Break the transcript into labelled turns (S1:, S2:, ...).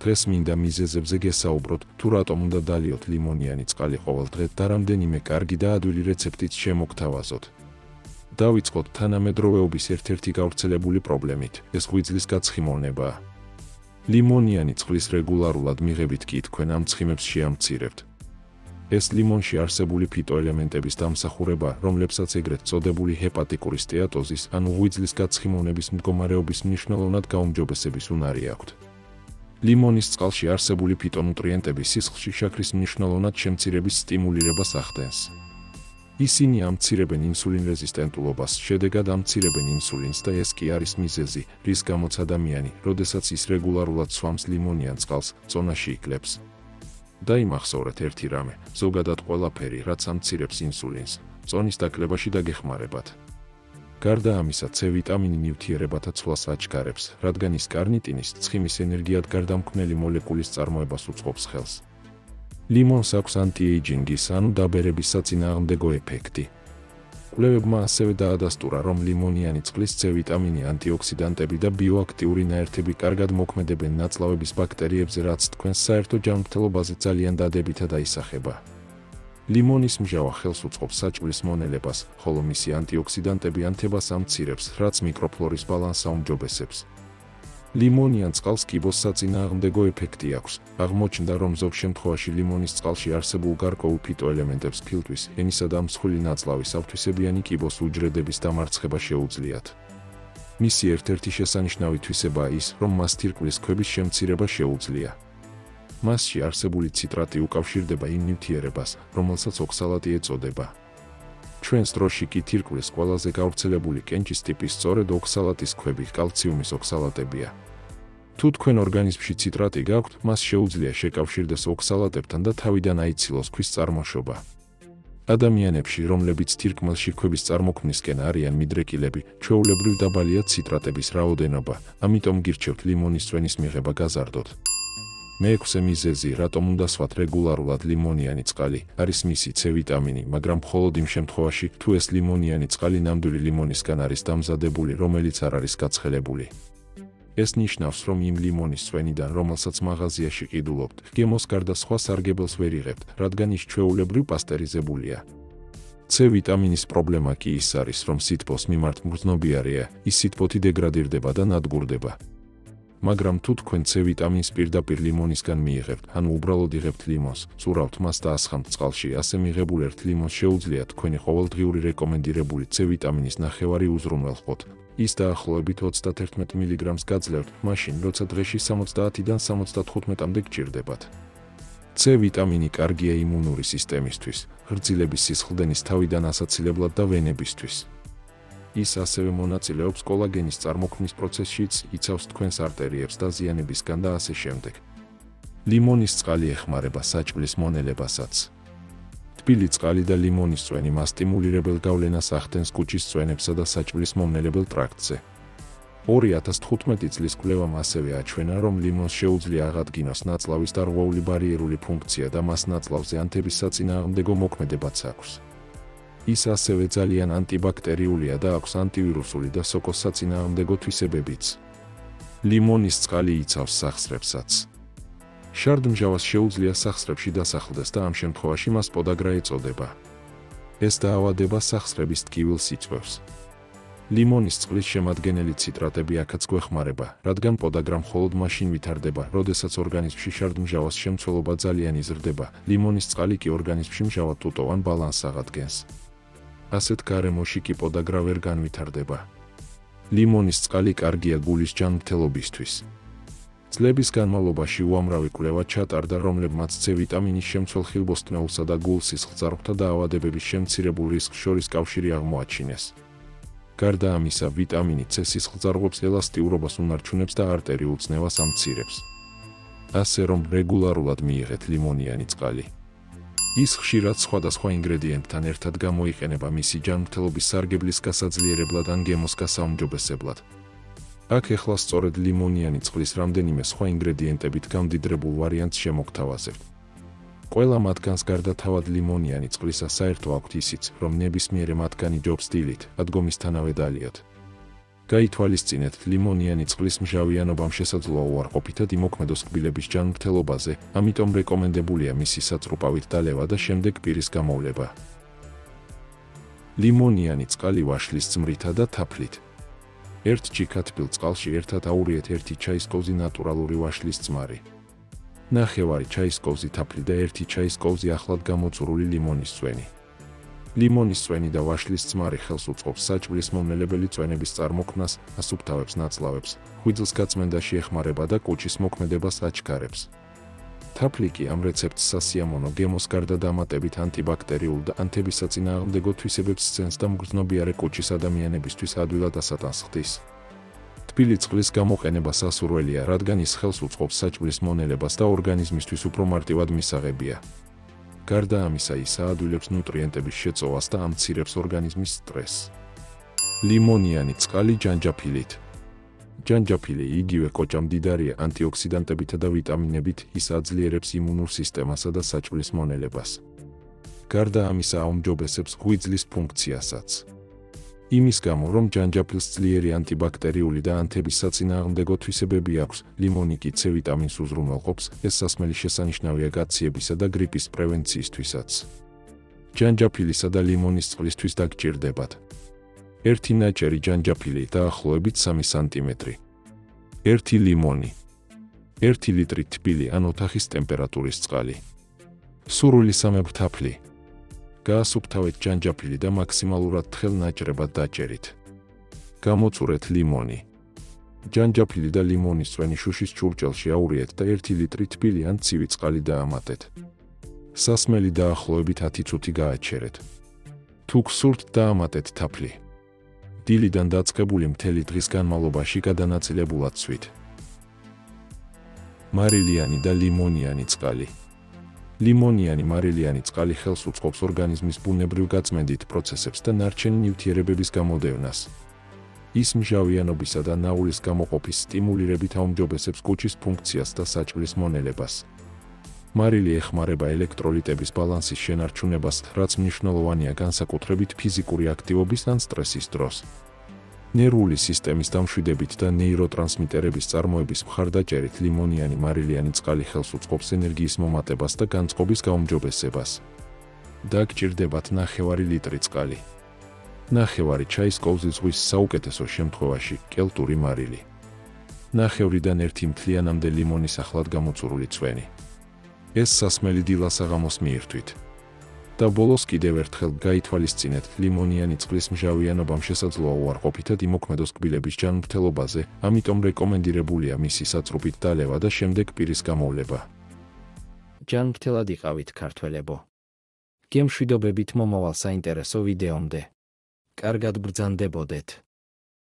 S1: დღეს მინდა მიზეზებზე გესაუბროთ, თუ რატომ უნდა დალიოთ ლიმონიანი წყალი ყოველდღე და რამდენიმე კარგი და ადვილი რეცეპტით შემოგთავაზოთ. დავიწყოთ თანამედროვეობის ერთ-ერთი გავრცელებული პრობლემით, ეს ღვიძლის გაცხიმოვნებაა. ლიმონიანი წყლის რეგულარულად მიღებით კი თქვენ ამ ცხიმებს შეამცირებთ. ეს ლიმონში არსებული ფიტოელემენტების დამსახურება, რომლებსაც ეგრეთ წოდებული ჰეპატიკური სტეატოზის, ანუ ღვიძლის გაცხიმოვნების მდგომარეობის მნიშვნელოვნად გაუმჯობესების უნარი აქვთ. ლიმონის წყალში არსებული ფიტონუტრიენტები სისხლში შაქრის მნიშვნელოვნად შემცირების სტიმულირებას ახდენს. ისინი ამცირებენ ინსულინრეზისტენტულობას, შედეგად ამცირებენ ინსულინს და ეს კი არის მიზეზი, რის გამოც ადამიანი, როდესაც ის რეგულარულად სვამს ლიმონიან წყალს, წონაში იკლებს. დაიმახსოვრეთ ერთი რამე, ზოგადად ყველაფერი, რაც ამცირებს ინსულინს, წონის დაკლებაში დაგეხმარებათ. გარდა ამისა, C ვიტამინი ნივთიერებათა ცვლას აჩქარებს, რადგან ის კარნიტინის, ცხიმის ენერგიად გარდამქმნელი მოლეკულის წარმოებას უწყობს ხელს. ლიმონს აქვს ანტიეიჯინგის, ანუ დაბერების საწინააღმდეგო ეფექტი. კვლევებმა ასევე დაადასტურა, რომ ლიმონიანი წყლის C ვიტამინი, ანტიოქსიდანტები და ბიოაქტიური ნაერთები კარგად მოქმედებენ ნაწლავების ბაქტერიებზე, რაც თქვენს საერთო ჯანმრთელობაზე ძალიან დადებითად აისახება. ლიმონის მჟავა ხელს უწყობს საჭმლის მონელებას, ხოლო მისი ანტიოქსიდანტები ანთებას ამცირებს, რაც მიკროფლორის ბალანსს აუმჯობესებს. ლიმონიან წყალს კიბოს საწინააღმდეგო ეფექტი აქვს. აღმოჩნდა, რომ ზოგ შემთხვევაში ლიმონის წყალში არსებულ გარკვეულ ფიტოელემენტებს ფილტვის, ენისა და მსხვილი ნაწლავის ავთვისებიანი კიბოს უჯრედების დამარცხება შეუძლიათ. მისი ერთ-ერთი შესანიშნავი თვისებაა ის, რომ მას თირკმლის ქვების შემცირება შეუძლია. მასში არსებული ციტრატი უკავშირდება იმ ნივთიერებას, რომელსაც ოქსალატი ეწოდება. ჩვენს დროში კი თირკმლის ყველაზე გავრცელებული კენჭის ტიპი სწორედ ოქსალატის ქვები, კალციუმის ოქსალატებია. თუ თქვენ ორგანიზმში ციტრატი გაქვთ, მას შეუძლია შეკავშირდეს ოქსალატებთან და თავიდან აიცილოს ქვის წარმოშობა. ადამიანებში, რომლებიც თირკმელში ქვების წარმოქმნისკენ არიან მიდრეკილები, ჩვეულებრივ დაბალია ციტრატების რაოდენობა, ამიტომ გირჩევთ ლიმონის წვენის მიღება გაზარდოთ. მეექვსე მიზეზი, რატომ უნდა სვათ რეგულარულად ლიმონიანი წყალი, არის მისი C ვიტამინი, მაგრამ მხოლოდ იმ შემთხვევაში, თუ ეს ლიმონიანი წყალი ნამდვილი ლიმონისგან არის დამზადებული, რომელიც არ არის გაცხელებული. ეს ნიშნავს, რომ იმ ლიმონის წვენიდან, რომელსაც მაღაზიაში ყიდულობთ, გემოს გარდა სხვა სარგებელს ვერ იღებთ, რადგან ის ჩვეულებრივ პასტერიზებულია. C ვიტამინის პრობლემა კი ის არის, რომ სითბოს მიმართ მგრძნობიარეა, ის სითბოთი დეგრადირდება და ნადგურდება. მაგრამ თუ თქვენ C ვიტამინს პირდაპირ ლიმონისგან მიიღებთ, ანუ უბრალოდ იღებთ ლიმონს, წურავთ მას და ასხამთ წყალში, ასე მიღებულ ერთ ლიმონს შეუძლია თქვენი ყოველდღიური რეკომენდირებული C ვიტამინის ნახევარი უზრუნველყოთ. ის დაახლოებით 31 მგ-ს გაძლევთ, მაშინ, როცა დღეში 70-დან 75-მდე გჭირდებათ. C ვიტამინი კარგია იმუნური სისტემისთვის, ღრძილების სისხლდენის თავიდან ასაცილებლად და ვენებისთვის. ის ასევე მონაწილეობს კოლაგენის წარმოქმნის პროცესშიც, იცავს თქვენს არტერიებს დაზიანებისგან და ასე შემდეგ. ლიმონის წყალი ეხმარება საჭმლის მონელებასაც. თბილი წყალი და ლიმონის წვენი მასტიმულირებელ გავლენას ახდენს კუჭის წვენებსა და საჭმლის მომნელებელ ტრაქტზე. 2015 წლის კვლევამ ასევე აჩვენა, რომ ლიმონს შეუძლია აღადგინოს ნაწლავის დარღვეული ბარიერული ფუნქცია და მას ნაწლავზე ანთების საწინააღმდეგო მოქმედებაც აქვს. ის ასევე ძალიან ანტიბაქტერიულია და აქვს ანტივირუსული და სოკოს საწინააღმდეგო თვისებებიც. ლიმონის წყალი იცავს სახსრებსაც. შარდმჟავას შეუძლია სახსრებში დასახლდეს და ამ შემთხვევაში მას პოდაგრა ეწოდება. ეს დაავადება სახსრების ტკივილს იწვევს. ლიმონის წყლის შემადგენელი ციტრატები აქაც გვეხმარება, რადგან პოდაგრა მხოლოდ მაშინ ვითარდება, როდესაც ორგანიზმში შარდმჟავას შემცველობა ძალიან იზრდება, ლიმონის წყალი კი ორგანიზმში მჟავათუტოვან ბალანსს აღადგენს. ასეთ გარემოში კი პოდაგრა ვერ განვითარდება. ლიმონის წყალი კარგია გულის ჯანმრთელობისთვის. წლების განმავლობაში უამრავი კვლევა ჩატარდა, რომლებმაც C ვიტამინის შემცველ ხილბოსტნეულსა და გულ სისხლძარღვთა დაავადებების შემცირებულ რისკს შორის კავშირი აღმოაჩინეს. გარდა ამისა, ვიტამინი C სისხლძარღვებს ელასტიურობას უნარჩუნებს და არტერიულ წნევას ამცირებს. ასე რომ რეგულარულად მიიღეთ ლიმონიანი წყალი. ის ხშირად სხვადასხვა ინგრედიენტთან ერთად გამოიყენება მისი ჯანმრთელობის სარგებლის გასაძლიერებლად ან გემოს გასაუმჯობესებლად. აქ ეხლა სწორედ ლიმონიანი წყლის რამდენიმე სხვა ინგრედიენტებით გამდიდრებულ ვარიანტს შემოგთავაზებთ. ყველა მათგანს გარდა თავად ლიმონიანი წყლისა საერთო აქვთ ისიც, რომ ნებისმიერი მათგანი ჯობს დილით, ადგომისთანავე დალიოთ. გაითვალისწინეთ ლიმონიანი წყლის მჟავიანობამ შესაძლოა უარყოფითად იმოქმედოს კბილების ჯანმრთელობაზე, ამიტომ რეკომენდებულია მისი საწრუპავით დალევა და შემდეგ პირის გამოვლება. ლიმონიანი წყალი ვაშლის წმრითა და თაფლით. 1 ჯიქა თბილ წყალში ერთად აურიეთ 1 ჩაის კოვზი ნატურალური ვაშლის წმარი. 9 ჩაის კოვზი თაფლი და 1 ჩაის კოვზი ახლად გამოწურული ლიმონის წვენი. ლიმონის წვენი და ვაშლის წმარი ხელს უწყობს საჭმლის მომნელებელი წვენების წარმოქმნას, ასუფთავებს ნაწლავებს, ღვიძლს გაწმენდაში ეხმარება და კუჭის მოქმედებას აჩქარებს. თაფლი კი ამ რეცეპტს სასიამოვნო გემოს გარდა დამატებით ანტიბაქტერიულ და ანთებისაწინააღმდეგო თვისებებს სცემს და მგრძნობიარე კუჭის ადამიანებისთვის ადვილად ასატანს ხდის. თბილი წყლის გამოყენება სასურველია, რადგან ის ხელს უწყობს საჭმლის მონელებას და ორგანიზმისთვის უფრო მარტივად მისაღებია. გარდა ამისა, ის აადვილებს ნუტრიენტების შეწოვას და ამცირებს ორგანიზმის სტრესს. ლიმონიანი წყალი ჯანჯაფილით. ჯანჯაფილი იგივე კოჭა მდიდარია ანტიოქსიდანტებითა და ვიტამინებით, ის აძლიერებს იმუნურ სისტემასა და საჭმლის მონელებას. გარდა ამისა, აუმჯობესებს ღვიძლის ფუნქციასაც. იმის გამო, რომ ჯანჯაფილს ძლიერი ანტიბაქტერიული და ანთებისაწინააღმდეგო თვისებები აქვს, ლიმონი კი C ვიტამინს უზრუნველყოფს, ეს სასმელი შესანიშნავია გაციებისა და გრიპის პრევენციისთვისაც. ჯანჯაფილისა და ლიმონის წყლისთვის დაგჭირდებათ 1 ნაჭერი ჯანჯაფილი დაახლოებით 3 სანტიმეტრი, 1 ლიმონი, 1 ლიტრი თბილი ან ოთახის ტემპერატურის წყალი, სურვილი 3 თაფლი. გაასუფთავეთ ჯანჯაფილი და მაქსიმალურად თხელ ნაჭრებად დაჭერით. გამოწურეთ ლიმონი. ჯანჯაფილი და ლიმონის წვენი შუშის ჭურჭელში აურიეთ და 1 ლიტრი თბილი ან ცივი წყალი დაამატეთ. სასმელი დაახლოებით 10 წუთი გააჩერეთ. თუ გსურთ, დაამატეთ თაფლი. დილიდან დაწყებული მთელი დღის განმავლობაში გადანაწილებულად ცვით. მარილიანი და ლიმონიანი წყალი. ლიმონიანი მარილიანი წყალი ხელს უწყობს ორგანიზმის ბუნებრივ გაწმენდით პროცესებს და ნარჩენი ნივთიერებების გამოდევნას. ის მჟავიანობისა და ნაულის გამოყოფის სტიმულირებით აუმჯობესებს კუჭის ფუნქციას და საჭმლის მონელებას. მარილი ეხმარება ელექტროლიტების ბალანსის შენარჩუნებას, რაც მნიშვნელოვანია განსაკუთრებით ფიზიკური აქტივობის ან სტრესის დროს. ნერვული სისტემის დამშვიდებით და ნეიროტრანსმიტერების წარმოების მხარდაჭერით ლიმონიანი მარილიანი წყალი ხელს უწყობს ენერგიის მომატებას და განწყობის გაუმჯობესებას. დაგჭირდებათ 9 ლიტრი წყალი. 9 ჩაის კოვზი ზღვის საუკეთესო შემთხვევაში კელტური მარილი. 9-დან 1 მთლიანამდე ლიმონის ახლად გამოწურული წვენი. ეს სასმელი დილას აღამოს მიირთვით. და ბოლოს კიდევ ერთხელ გაითვალისწინეთ ლიმონიანი წყლის მჟავიანობამ შესაძლოა უარყოფითად იმოქმედოს კბილების ჯანმრთელობაზე, ამიტომ რეკომენდირებულია მისი საწრუპით დალევა და შემდეგ პირის გამოვლება.
S2: ჯანმრთელად იყავით ქართველებო. გემშვიდობებით მომავალ საინტერესო ვიდეომდე. კარგად ბრძანდებოდეთ.